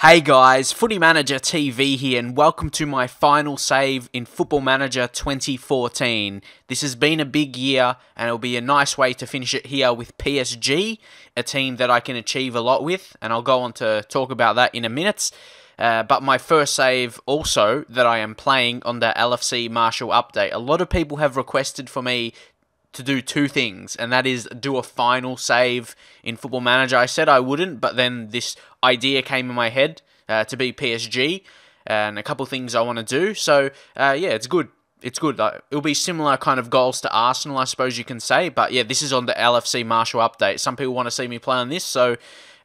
Hey guys, Footy Manager TV here and welcome to my final save in Football Manager 2014. This has been a big year and it'll be a nice way to finish it here with PSG, a team that I can achieve a lot with, and I'll go on to talk about that in a minute. But my first save also that I am playing on the LFC Marshall update. A lot of people have requested for me to do two things, and that is do a final save in Football Manager. I said I wouldn't, but then this idea came in my head to be PSG, and a couple things I want to do. So, yeah, it's good. It's good. It'll be similar kind of goals to Arsenal, I suppose you can say. But, yeah, this is on the LFC Marshall update. Some people want to see me play on this, so,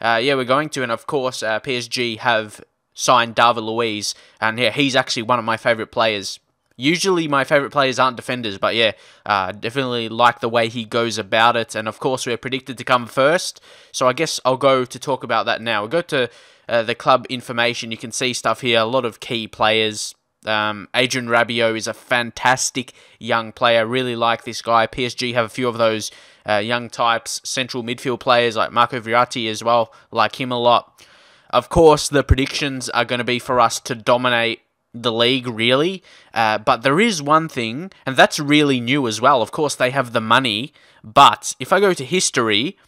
yeah, we're going to. And, of course, PSG have signed David Luiz, and, yeah, he's actually one of my favourite players. Usually my favourite players aren't defenders, but yeah, definitely like the way he goes about it. And of course, we're predicted to come first, so I guess I'll go to talk about that now. We'll go to the club information. You can see stuff here, a lot of key players. Adrian Rabiot is a fantastic young player. Really like this guy. PSG have a few of those young types, central midfield players like Marco Verratti as well. Like him a lot. Of course, the predictions are going to be for us to dominate the league, really, but there is one thing, and that's really new as well. Of course, they have the money, but if I go to history,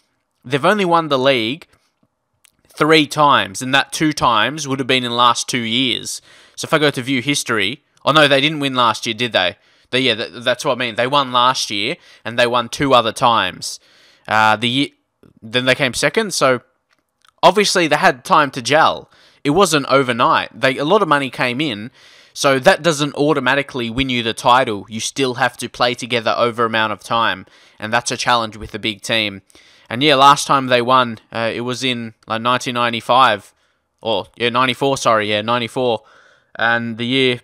they've only won the league 3 times, and that 2 times would have been in the last 2 years. So if I go to view history, oh no, they didn't win last year, did they? Yeah, that's what I mean. They won last year, and they won 2 other times. Then they came second, so obviously they had time to gel. It wasn't overnight. A lot of money came in, so that doesn't automatically win you the title. You still have to play together over amount of time, and that's a challenge with a big team. And yeah, last time they won, it was in like 1995, or yeah, 94. Sorry, yeah, 94, and the year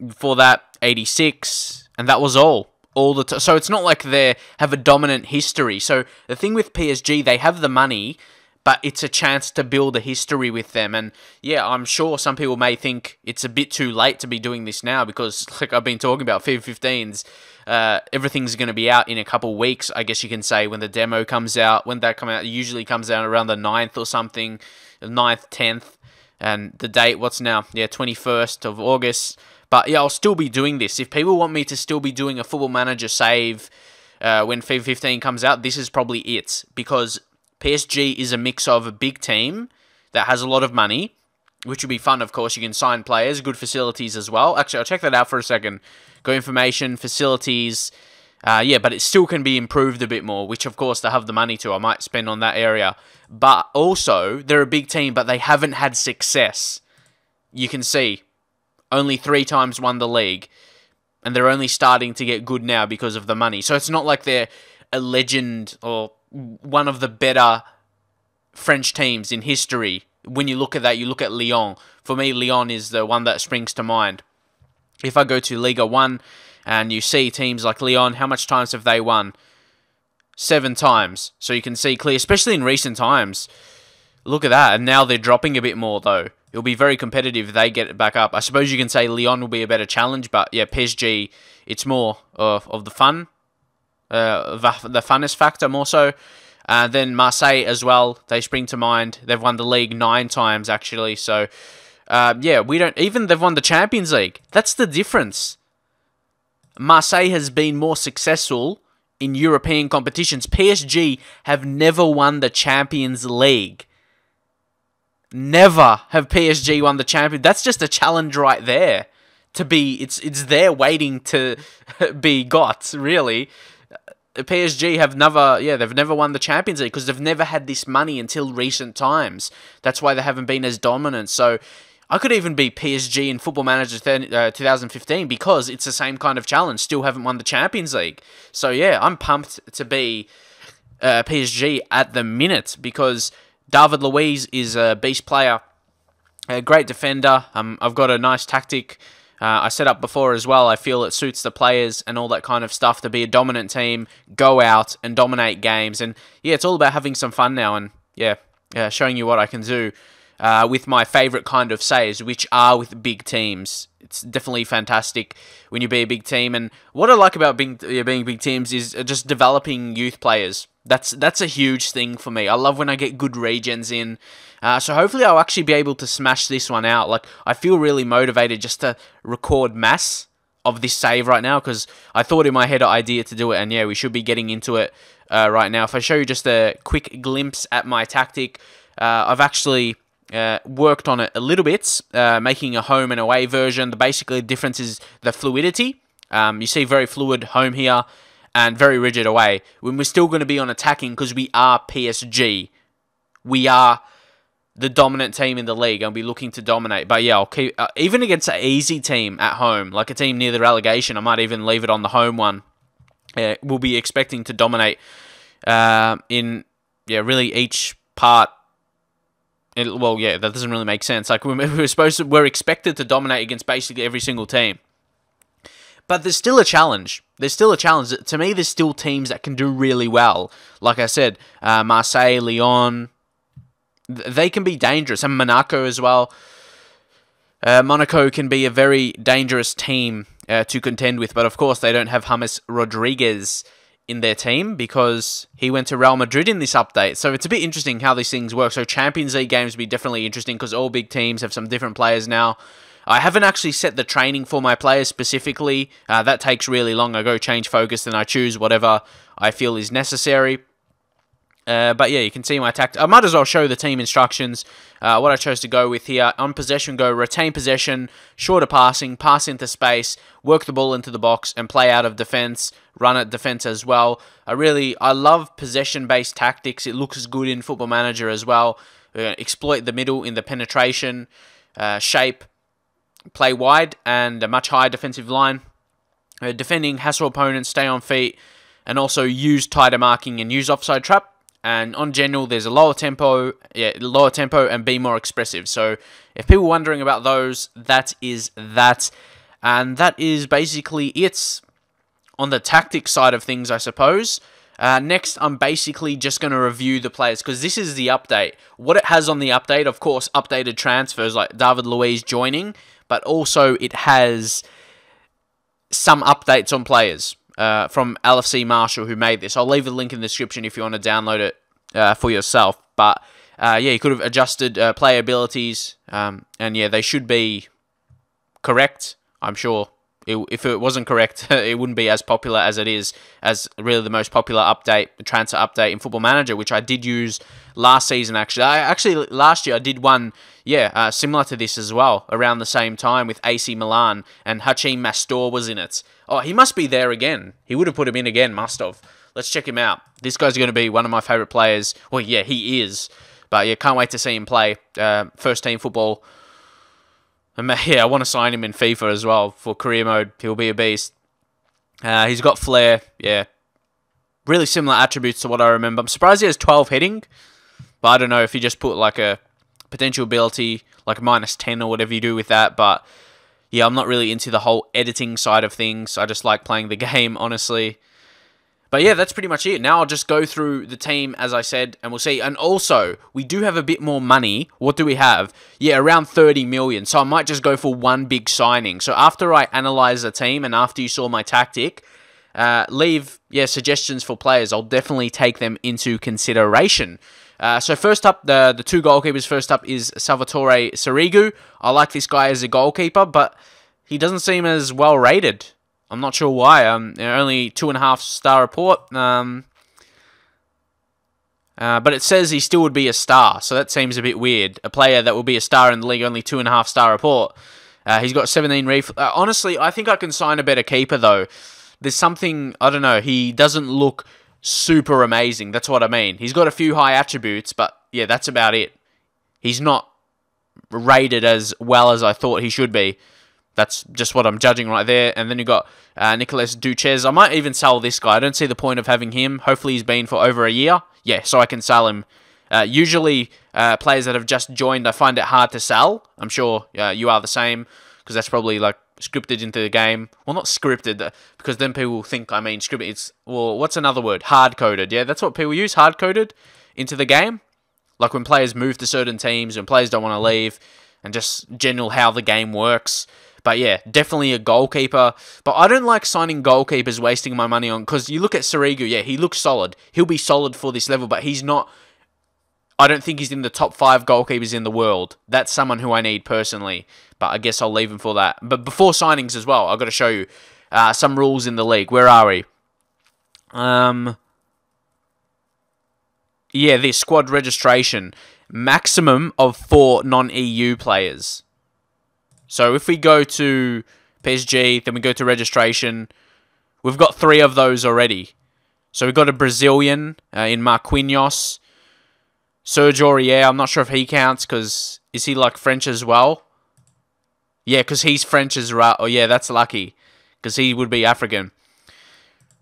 before that, 86, and that was all the so it's not like they have a dominant history. So the thing with PSG, they have the money, but it's a chance to build a history with them. And yeah, I'm sure some people may think it's a bit too late to be doing this now because, like I've been talking about, FIFA 15s, everything's going to be out in a couple weeks, I guess you can say, when the demo comes out. When that comes out, it usually comes out around the 9th or something, the 9th, 10th. And the date, what's now? Yeah, 21st of August. But yeah, I'll still be doing this. If people want me to still be doing a Football Manager save when FIFA 15 comes out, this is probably it. Because PSG is a mix of a big team that has a lot of money, which would be fun, of course. You can sign players, good facilities as well. Actually, I'll check that out for a second. Go information, facilities. Yeah, but it still can be improved a bit more, which, of course, they have the money to. I might spend on that area. But also, they're a big team, but they haven't had success. You can see, only 3 times won the league. And they're only starting to get good now because of the money. So it's not like they're a legend or one of the better French teams in history. When you look at that, you look at Lyon. For me, Lyon is the one that springs to mind. If I go to Liga 1 and you see teams like Lyon, how much times have they won? 7 times. So you can see clear, especially in recent times. Look at that. And now they're dropping a bit more, though. It'll be very competitive if they get it back up. I suppose you can say Lyon will be a better challenge, but yeah, PSG, it's more of the fun. The funnest factor more so. Then Marseille as well, they spring to mind. They've won the league 9 times actually. So yeah, they've won the Champions League. That's the difference. Marseille has been more successful in European competitions. PSG have never won the Champions League. Never have PSG won the Champions. That's just a challenge right there. It's there waiting to be got, really. PSG have they've never won the Champions League because they've never had this money until recent times. That's why they haven't been as dominant. So I could even be PSG in Football Manager 2015 because it's the same kind of challenge. Still haven't won the Champions League. So yeah, I'm pumped to be PSG at the minute because David Luiz is a beast player, a great defender. I've got a nice tactic I set up before as well. I feel it suits the players and all that kind of stuff to be a dominant team, go out and dominate games. And yeah, it's all about having some fun now and yeah, showing you what I can do with my favourite kind of saves, which are with big teams. It's definitely fantastic when you be a big team. And what I like about being big teams is just developing youth players. That's a huge thing for me. I love when I get good regens in. So hopefully I'll actually be able to smash this one out. Like, I feel really motivated just to record mass of this save right now, because I thought in my head an idea to do it, and yeah, we should be getting into it right now. If I show you just a quick glimpse at my tactic, I've actually worked on it a little bit, making a home and away version. The basically difference is the fluidity. You see very fluid home here, and very rigid away. When we're still going to be on attacking, because we are PSG. We are the dominant team in the league, and we'll be looking to dominate. But yeah, I'll keep even against an easy team at home, like a team near the relegation, I might even leave it on the home one. We'll be expecting to dominate in really each part. Well, yeah, that doesn't really make sense. Like, we're expected to dominate against basically every single team. But there's still a challenge. There's still a challenge. To me, there's still teams that can do really well. Like I said, Marseille, Lyon, they can be dangerous. And Monaco as well. Monaco can be a very dangerous team to contend with. But of course, they don't have James Rodriguez in their team, because he went to Real Madrid in this update. So it's a bit interesting how these things work. So Champions League games will be definitely interesting, because all big teams have some different players now. I haven't actually set the training for my players specifically. That takes really long. I go change focus, and I choose whatever I feel is necessary. But yeah, you can see my tactic. I might as well show the team instructions. What I chose to go with here. On possession, go retain possession, shorter passing, pass into space, work the ball into the box, and play out of defense, run at defense as well. I love possession-based tactics. It looks good in Football Manager as well. Exploit the middle in the penetration, shape, play wide, and a much higher defensive line. Defending, hassle opponents, stay on feet, and also use tighter marking and use offside trap. And on general, there's a lower tempo, and be more expressive. So if people are wondering about those, that is that. And that is basically it on the tactic side of things, I suppose. Next, I'm basically just going to review the players, because this is the update. What it has on the update, of course, updated transfers like David Luiz joining, but also it has some updates on players from LFC Marshall, who made this. I'll leave a link in the description if you want to download it for yourself. But yeah, you could have adjusted player abilities, and yeah, they should be correct, I'm sure. If it wasn't correct, it wouldn't be as popular as it is, as really the most popular update, transfer update in Football Manager, which I did use last season, actually. Last year I did one, similar to this as well, around the same time with AC Milan, and Hachim Mastor was in it. Oh, he must be there again. He would have put him in again, must have. Let's check him out. This guy's going to be one of my favourite players. Well, yeah, he is. But yeah, can't wait to see him play first team football. And yeah, I want to sign him in FIFA as well for career mode. He'll be a beast. He's got flair. Yeah. Really similar attributes to what I remember. I'm surprised he has 12 heading. But I don't know if you just put like a potential ability, like -10 or whatever you do with that. But yeah, I'm not really into the whole editing side of things. I just like playing the game, honestly. But yeah, that's pretty much it. Now I'll just go through the team, as I said, and we'll see. And also, we do have a bit more money. What do we have? Yeah, around 30 million. So I might just go for one big signing. So after I analyze the team and after you saw my tactic, leave suggestions for players. I'll definitely take them into consideration. So first up, the two goalkeepers. First up is Salvatore Sirigu. I like this guy as a goalkeeper, but he doesn't seem as well rated. I'm not sure why. Only 2.5-star report. But it says he still would be a star, so that seems a bit weird. A player that will be a star in the league, only 2.5-star report. He's got 17 honestly, I think I can sign a better keeper, though. There's something, I don't know, he doesn't look super amazing. That's what I mean. He's got a few high attributes, but yeah, that's about it. He's not rated as well as I thought he should be. That's just what I'm judging right there. And then you've got Nicolas Duches. I might even sell this guy. I don't see the point of having him. Hopefully he's been for over a year. Yeah, so I can sell him. Usually, players that have just joined, I find it hard to sell. I'm sure you are the same, because that's probably like scripted into the game. Well, not scripted, because then people think I mean scripted. It's, well, what's another word? Hard-coded. Yeah, that's what people use, hard-coded into the game. Like when players move to certain teams and players don't want to leave, and just general how the game works. But yeah, definitely a goalkeeper. But I don't like signing goalkeepers, wasting my money on, because you look at Sirigu, yeah, he looks solid. He'll be solid for this level, but he's not. I don't think he's in the top 5 goalkeepers in the world. That's someone who I need personally. But I guess I'll leave him for that. But before signings as well, I've got to show you some rules in the league. Where are we? Yeah, this squad registration. Maximum of 4 non-EU players. So if we go to PSG, then we go to registration. We've got 3 of those already. So we've got a Brazilian in Marquinhos. Serge Aurier, I'm not sure if he counts, because is he like French as well? Yeah, because he's French as well. Oh yeah, that's lucky, because he would be African.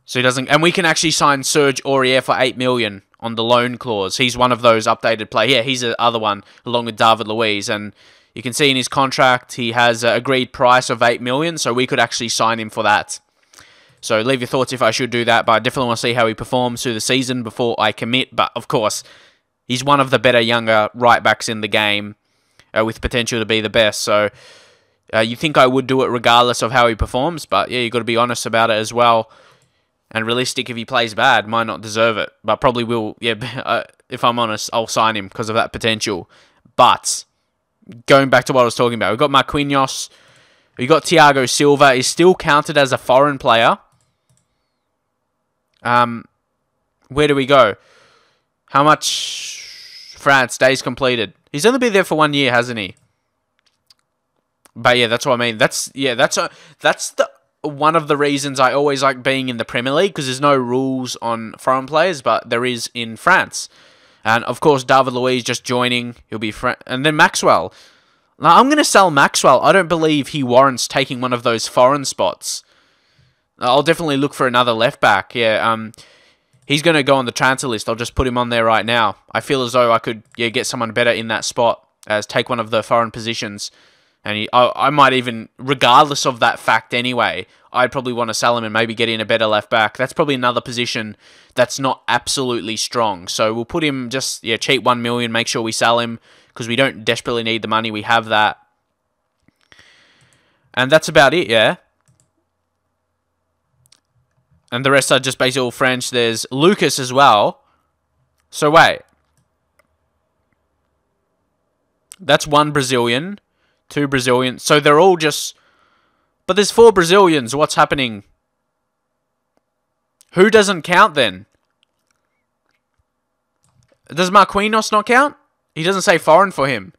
So he doesn't, and we can actually sign Serge Aurier for 8 million on the loan clause. He's one of those updated players. Yeah, he's the other one, along with David Luiz, and you can see in his contract he has an agreed price of 8 million, so we could actually sign him for that. So leave your thoughts if I should do that, but I definitely want to see how he performs through the season before I commit. But of course, he's one of the better younger right-backs in the game with potential to be the best. So you think I would do it regardless of how he performs, but yeah, you've got to be honest about it as well. And realistic, if he plays bad, might not deserve it. But probably will, yeah, if I'm honest, I'll sign him because of that potential. But going back to what I was talking about, we've got Marquinhos, we've got Thiago Silva. He's still counted as a foreign player. Where do we go? How much France days completed? He's only been there for 1 year, hasn't he? But yeah, that's what I mean. That's the one of the reasons I always like being in the Premier League, because there's no rules on foreign players, but there is in France. And of course, David Luiz just joining. He'll be and then Maxwell. Now, I'm going to sell Maxwell. I don't believe he warrants taking one of those foreign spots. I'll definitely look for another left back. Yeah, he's going to go on the transfer list. I'll just put him on there right now. I feel as though I could get someone better in that spot, as take one of the foreign positions. And I might even, regardless of that fact anyway, I'd probably want to sell him and maybe get in a better left back. That's probably another position that's not absolutely strong. So we'll put him just, cheap 1 million, make sure we sell him, because we don't desperately need the money. We have that. And that's about it, yeah. And the rest are just basically all French. There's Lucas as well. So wait. That's 1 Brazilian. 2 Brazilians. So they're all just... But there's 4 Brazilians. What's happening? Who doesn't count then? Does Marquinhos not count? He doesn't say foreign for him.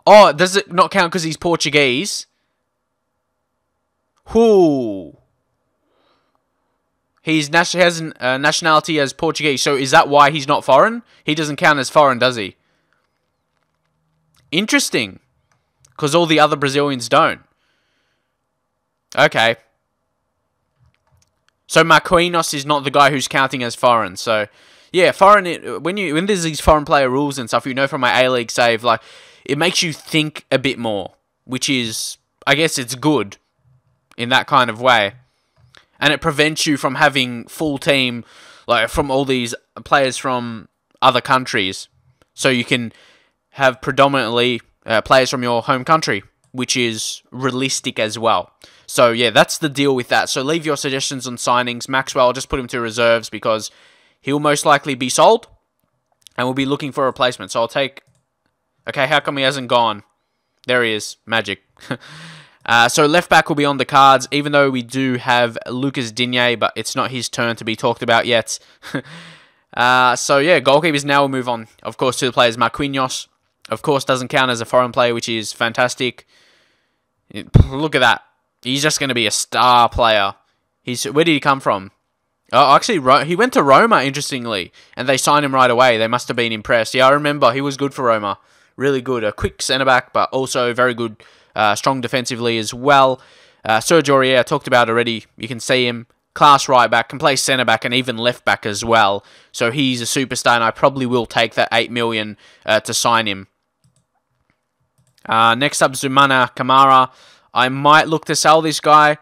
Oh, does it not count because he's Portuguese? Who? He has nationality as Portuguese. So is that why he's not foreign? He doesn't count as foreign, does he? Interesting. Because all the other Brazilians don't. Okay. So Marquinhos is not the guy who's counting as foreign. So, yeah, foreign. When there's these foreign player rules and stuff, from my A-League save, like, it makes you think a bit more. Which is, I guess it's good in that kind of way. And it prevents you from having full team, like, from all these players from other countries. So you can have predominantly players from your home country, which is realistic as well. So, yeah, that's the deal with that. So leave your suggestions on signings. Maxwell, I'll just put him to reserves because he'll most likely be sold, and we'll be looking for a replacement. So I'll take... Okay, how come he hasn't gone? There he is. Magic. So left back will be on the cards, even though we do have Lucas Digne, but it's not his turn to be talked about yet. So, yeah, goalkeepers now will move on, of course, to the players. Marquinhos, of course, doesn't count as a foreign player, which is fantastic. Look at that. He's just going to be a star player. Where did he come from? Oh, actually, he went to Roma, interestingly, and they signed him right away. They must have been impressed. Yeah, I remember. He was good for Roma. Really good. A quick centre-back, but also very good, strong defensively as well. Serge Aurier, I talked about already. You can see him. Class right-back, can play centre-back and even left-back as well. So he's a superstar, and I probably will take that 8 million to sign him. Next up, Zoumana Kamara. I might look to sell this guy.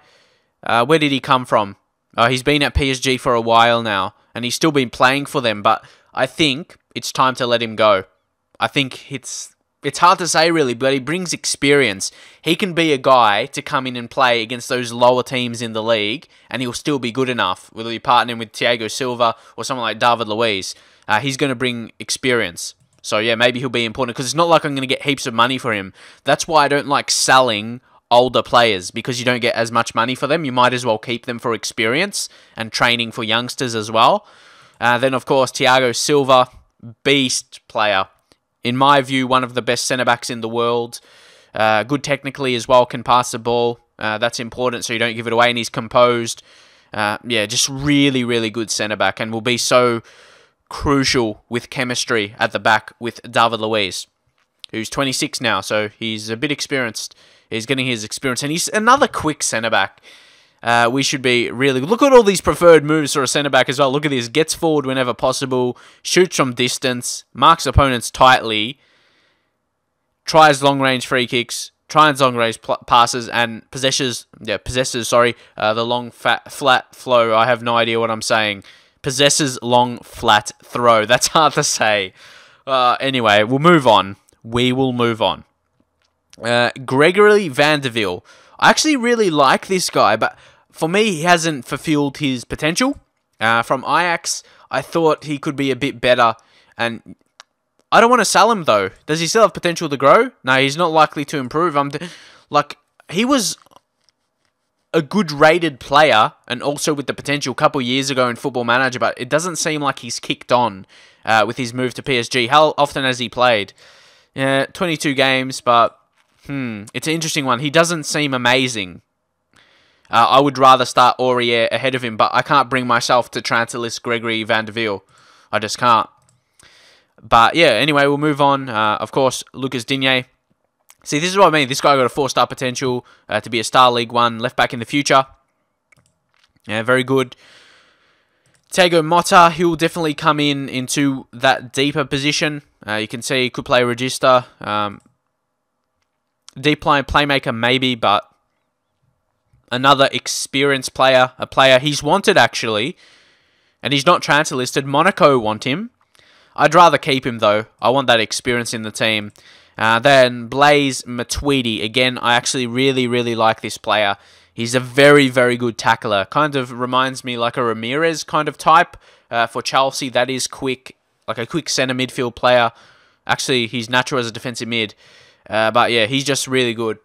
Where did he come from? He's been at PSG for a while now, and he's still been playing for them, but I think it's time to let him go. I think it's it's hard to say really, but he brings experience. He can be a guy to come in and play against those lower teams in the league, and he'll still be good enough. Whether you partner him with Thiago Silva or someone like David Luiz, he's going to bring experience. So yeah, maybe he'll be important, because it's not like I'm going to get heaps of money for him. That's why I don't like selling older players, because you don't get as much money for them. You might as well keep them for experience and training for youngsters as well. Then of course, Thiago Silva, beast player. In my view, one of the best centre-backs in the world. Good technically as well, can pass the ball. That's important so you don't give it away, and he's composed. Yeah, just really, really good centre-back, and will be so crucial with chemistry at the back with David Luiz, who's 26 now, so he's a bit experienced. He's getting his experience, and he's another quick centre-back. We should be really... Look at all these preferred moves for a centre-back as well. Look at this. Gets forward whenever possible. Shoots from distance. Marks opponents tightly. Tries long-range free kicks. Tries long-range passes. And possesses the long, flat flow. I have no idea what I'm saying. Possesses long, flat throw. That's hard to say. Anyway, we'll move on. We will move on. Gregory van der Wiel. I actually really like this guy, but for me, he hasn't fulfilled his potential. From Ajax, I thought he could be a bit better, and I don't want to sell him, though. Does he still have potential to grow? No, he's not likely to improve. He was a good rated player, and also with the potential a couple years ago in Football Manager, but it doesn't seem like he's kicked on with his move to PSG. How often has he played? 22 games, but it's an interesting one. He doesn't seem amazing. I would rather start Aurier ahead of him, but I can't bring myself to transfer list Gregory van der Wiel. I just can't. But yeah, anyway, we'll move on. Of course, Lucas Digne. See, this is what I mean. This guy got a 4-star potential to be a star League 1 left back in the future. Yeah, very good. Thiago Motta, he will definitely come into that deeper position. You can see he could play Register. Deep line playmaker maybe, but another experienced player, a player he's wanted actually, and he's not transfer listed. Monaco want him. I'd rather keep him though. I want that experience in the team. Then Blaise Matuidi. Again, I actually really, really like this player. He's a very, very good tackler. Kind of reminds me like a Ramirez kind of type. For Chelsea, that is quick, like a quick centre midfield player. Actually, he's natural as a defensive mid. But yeah, he's just really good.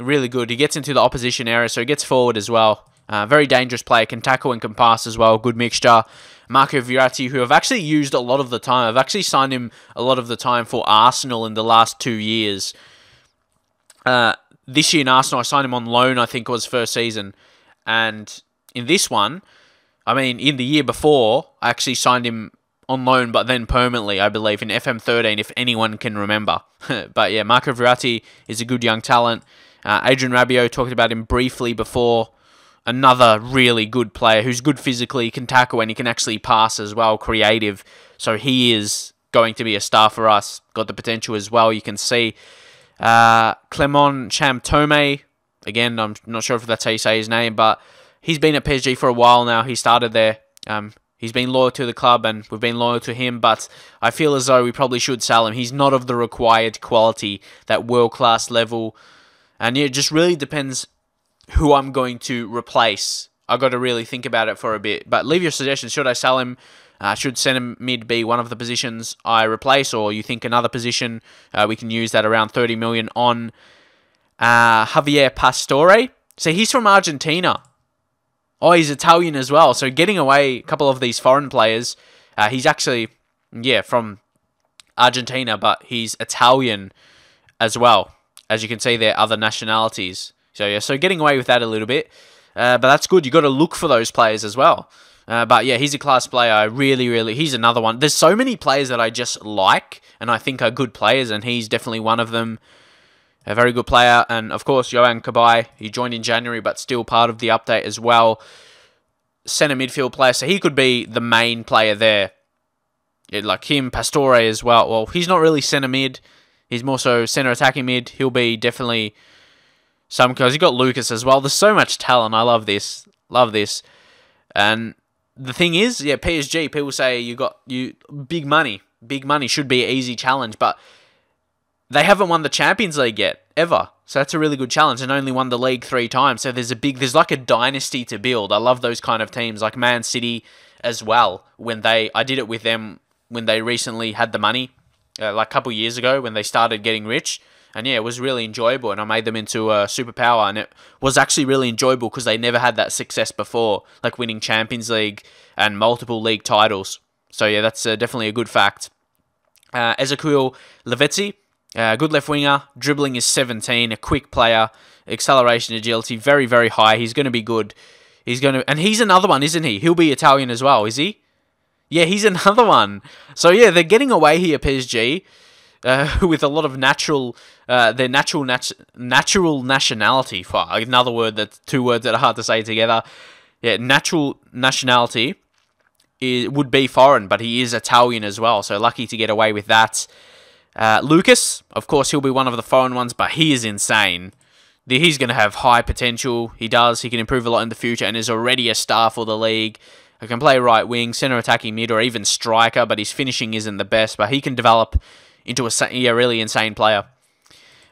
Really good. He gets into the opposition area, so he gets forward as well. Very dangerous player. Can tackle and can pass as well. Good mixture. Marco Verratti, who I've actually used a lot of the time. I've actually signed him a lot of the time for Arsenal in the last 2 years. This year in Arsenal, I signed him on loan, I think it was first season. And in this one, I mean, in the year before, I actually signed him on loan, but then permanently, I believe, in FM13, if anyone can remember. But yeah, Marco Verratti is a good young talent. Adrien Rabiot, talked about him briefly before. Another really good player who's good physically, can tackle, and he can actually pass as well, creative. So he is going to be a star for us. Got the potential as well, you can see. Clement Chamtome, again, I'm not sure if that's how you say his name, but he's been at PSG for a while now. He started there. He's been loyal to the club, and we've been loyal to him, but I feel as though we probably should sell him. He's not of the required quality, that world-class level. And yeah, it just really depends who I'm going to replace. I've got to really think about it for a bit. But leave your suggestions. Should I sell him? Should centre mid be one of the positions I replace? Or you think another position we can use that around 30 million on? Javier Pastore. So he's from Argentina. Oh, he's Italian as well. So getting away a couple of these foreign players. He's actually, yeah, from Argentina, but he's Italian as well. As you can see, there are other nationalities. So yeah, so getting away with that a little bit. But that's good. You've got to look for those players as well. But yeah, he's a class player. I really, he's another one. There's so many players that I just like, and I think are good players, and he's definitely one of them. A very good player. And of course, Yohan Cabaye. He joined in January, but still part of the update as well. Centre midfield player. So he could be the main player there. Yeah, like him, Pastore as well. Well, he's not really centre mid. He's more so centre attacking mid. He'll be definitely some, because you've got Lucas as well. There's so much talent. I love this. Love this. And the thing is, yeah, PSG, people say you big money. Big money should be an easy challenge, but they haven't won the Champions League yet, ever. So that's a really good challenge, and only won the league 3 times. So there's like a dynasty to build. I love those kind of teams, like Man City as well. I did it with them when they recently had the money, like a couple years ago when they started getting rich. And yeah, it was really enjoyable, and I made them into a superpower, and it was actually really enjoyable because they never had that success before, like winning Champions League and multiple league titles. So yeah, that's definitely a good fact. Ezequiel Lavezzi, good left winger, dribbling is 17, a quick player, acceleration, agility, very, very high. He's going to be good. And he's another one, isn't he? He'll be Italian as well, is he? Yeah, he's another one. So yeah, they're getting away here, PSG, with a lot of their natural nationality. Another word, that's 2 words that are hard to say together. Yeah, natural nationality would be foreign, but he is Italian as well, so lucky to get away with that. Lucas, of course, he'll be one of the foreign ones, but he is insane. He's going to have high potential. He can improve a lot in the future, and is already a star for the league. He can play right wing, centre attacking mid, or even striker, but his finishing isn't the best, but he can develop into a really insane player.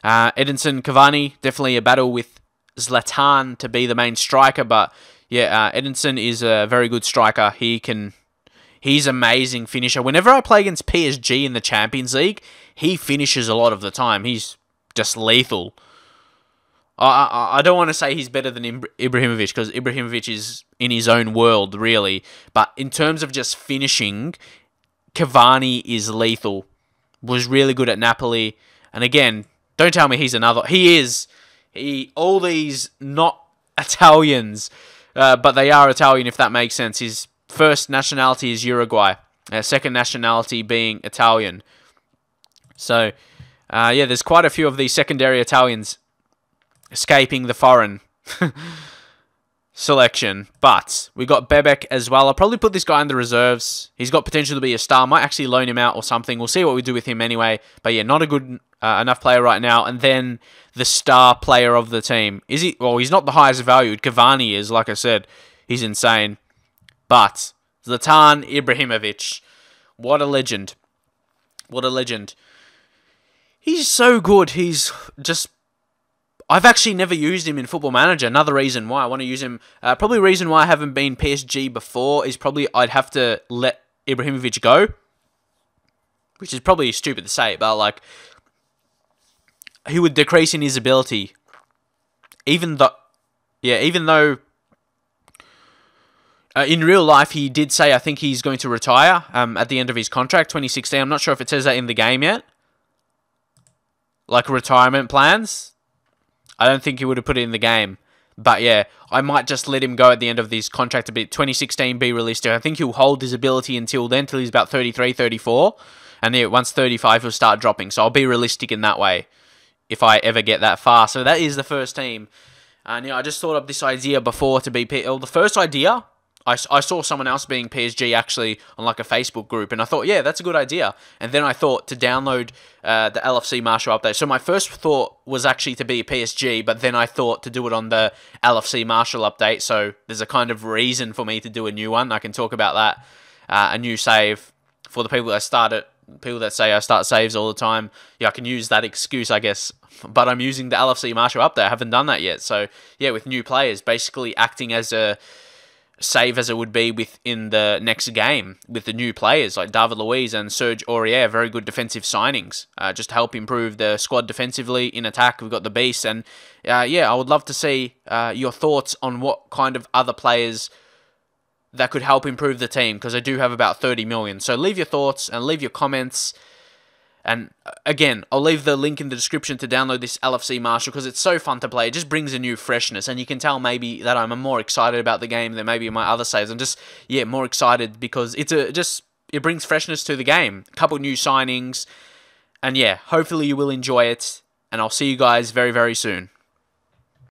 Edinson Cavani, definitely a battle with Zlatan to be the main striker, but yeah, Edinson is a very good striker. He's amazing finisher. Whenever I play against PSG in the Champions League, he finishes a lot of the time. He's just lethal. I don't want to say he's better than Ibrahimovic, because Ibrahimovic is in his own world, really. But in terms of just finishing, Cavani is lethal. Was really good at Napoli. And again, don't tell me he's another. He is. All these not Italians, but they are Italian, if that makes sense. His first nationality is Uruguay. Second nationality being Italian. So, yeah, there's quite a few of these secondary Italians escaping the foreign selection. But we got Bebek as well. I'll probably put this guy in the reserves. He's got potential to be a star. Might actually loan him out or something. We'll see what we do with him anyway. But yeah, not a good enough player right now. And then the star player of the team. Is he? Well, he's not the highest valued. Cavani is, like I said. He's insane. But Zlatan Ibrahimovic. What a legend. What a legend. He's so good. He's just... I've actually never used him in Football Manager. Another reason why I want to use him, probably reason why I haven't been PSG before is probably I'd have to let Ibrahimovic go, which is probably stupid to say, but like he would decrease in his ability, even though in real life he did say I think he's going to retire at the end of his contract, 2016. I'm not sure if it says that in the game yet, like retirement plans. I don't think he would have put it in the game. But yeah, I might just let him go at the end of this contract a bit. 2016 be released. I think he'll hold his ability until then, till he's about 33, 34. And then once 35, he'll start dropping. So I'll be realistic in that way if I ever get that far. So that is the first team. And yeah, I just thought of this idea before to be... the first idea... I saw someone else being PSG actually on like a Facebook group, and I thought, yeah, that's a good idea. And then I thought to download the LFC Marshall update. So my first thought was actually to be PSG, but then I thought to do it on the LFC Marshall update. So there's a kind of reason for me to do a new one. I can talk about that, a new save for the people that say I start saves all the time. Yeah, I can use that excuse, I guess. But I'm using the LFC Marshall update. I haven't done that yet. So yeah, with new players, basically acting as a save as it would be within the next game with the new players like David Luiz and Serge Aurier, very good defensive signings, just to help improve the squad defensively. In attack, we've got the Beast, and yeah, I would love to see your thoughts on what kind of other players that could help improve the team, because I do have about 30 million. So leave your thoughts and leave your comments. And again, I'll leave the link in the description to download this LFC Marshall, because it's so fun to play. It just brings a new freshness, and you can tell maybe that I'm more excited about the game than maybe my other saves. I'm just, yeah, more excited because it brings freshness to the game. A couple new signings, and yeah, hopefully you will enjoy it, and I'll see you guys very, very soon.